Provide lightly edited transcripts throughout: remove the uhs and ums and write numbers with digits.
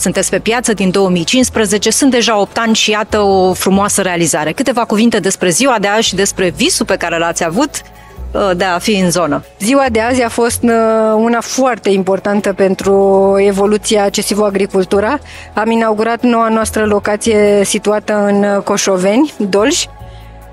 Sunteți pe piață din 2015, sunt deja 8 ani și iată o frumoasă realizare. Câteva cuvinte despre ziua de azi și despre visul pe care l-ați avut de a fi în zonă. Ziua de azi a fost una foarte importantă pentru evoluția CSIVO Agricultura. Am inaugurat noua noastră locație situată în Coșoveni, Dolj.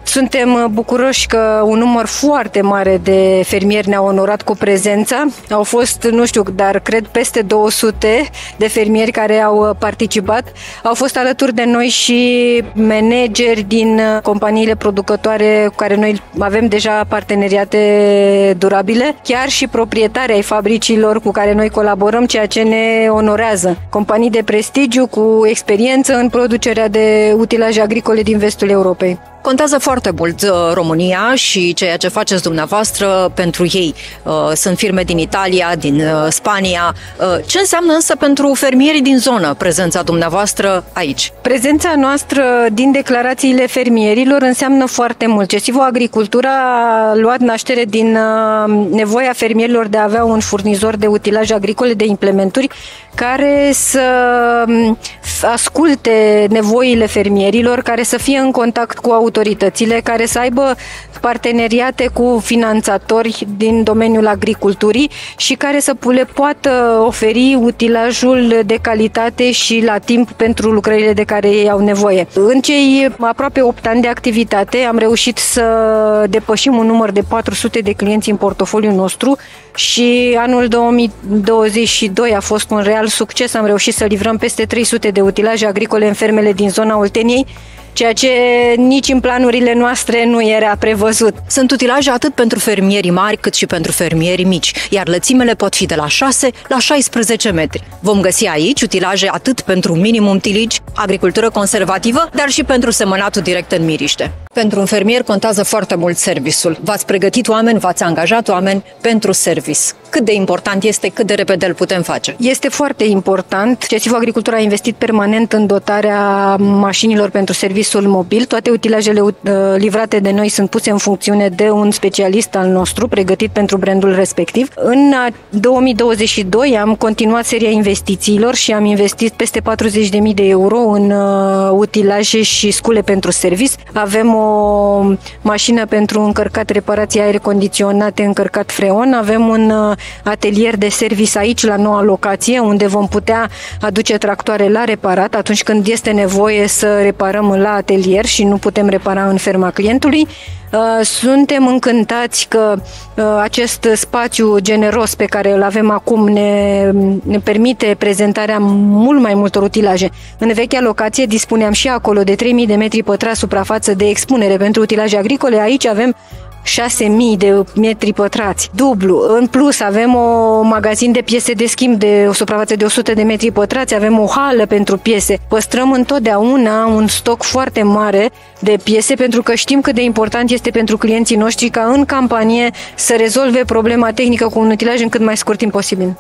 Suntem bucuroși că un număr foarte mare de fermieri ne-au onorat cu prezența. Au fost, nu știu, dar cred peste 200 de fermieri care au participat. Au fost alături de noi și manageri din companiile producătoare cu care noi avem deja parteneriate durabile, chiar și proprietari ai fabricilor cu care noi colaborăm, ceea ce ne onorează. Companii de prestigiu cu experiență în producerea de utilaje agricole din vestul Europei. Contează foarte mult România și ceea ce faceți dumneavoastră pentru ei. Sunt firme din Italia, din Spania. Ce înseamnă însă pentru fermierii din zonă prezența dumneavoastră aici? Prezența noastră din declarațiile fermierilor înseamnă foarte mult. CSIVO Agricultura a luat naștere din nevoia fermierilor de a avea un furnizor de utilaje agricole, de implementuri, care să asculte nevoile fermierilor, care să fie în contact cu autoritățile, care să aibă parteneriate cu finanțatori din domeniul agriculturii și care să le poată oferi utilajul de calitate și la timp pentru lucrările de care ei au nevoie. În cei aproape 8 ani de activitate am reușit să depășim un număr de 400 de clienți în portofoliul nostru și anul 2022 a fost un real succes. Am reușit să livrăm peste 300 de utilaje agricole în fermele din zona Olteniei, ceea ce nici în planurile noastre nu era prevăzut. Sunt utilaje atât pentru fermierii mari cât și pentru fermierii mici, iar lățimele pot fi de la 6 la 16 metri. Vom găsi aici utilaje atât pentru minimum tiligi, agricultură conservativă, dar și pentru semănatul direct în miriște. Pentru un fermier contează foarte mult serviciul. V-ați pregătit oameni, v-ați angajat oameni pentru service. Cât de important este, cât de repede îl putem face? Este foarte important. CSIVO Agricultura a investit permanent în dotarea mașinilor pentru serviciul mobil. Toate utilajele livrate de noi sunt puse în funcțiune de un specialist al nostru, pregătit pentru brandul respectiv. În 2022 am continuat seria investițiilor și am investit peste 40.000 de euro în utilaje și scule pentru service. Avem o mașină pentru încărcat reparații aer condiționate, încărcat freon. Avem un atelier de service aici, la noua locație, unde vom putea aduce tractoare la reparat atunci când este nevoie să reparăm la atelier și nu putem repara în ferma clientului. Suntem încântați că acest spațiu generos pe care îl avem acum ne permite prezentarea mult mai multor utilaje. În vechea locație dispuneam și acolo de 3000 de metri pătrați suprafață de expunere pentru utilaje agricole. Aici avem 6.000 de metri pătrați, dublu. În plus avem o magazin de piese de schimb de o suprafață de 100 de metri pătrați, avem o hală pentru piese. Păstrăm întotdeauna un stoc foarte mare de piese pentru că știm cât de important este pentru clienții noștri ca în campanie să rezolve problema tehnică cu un utilaj în cât mai scurt timp posibil.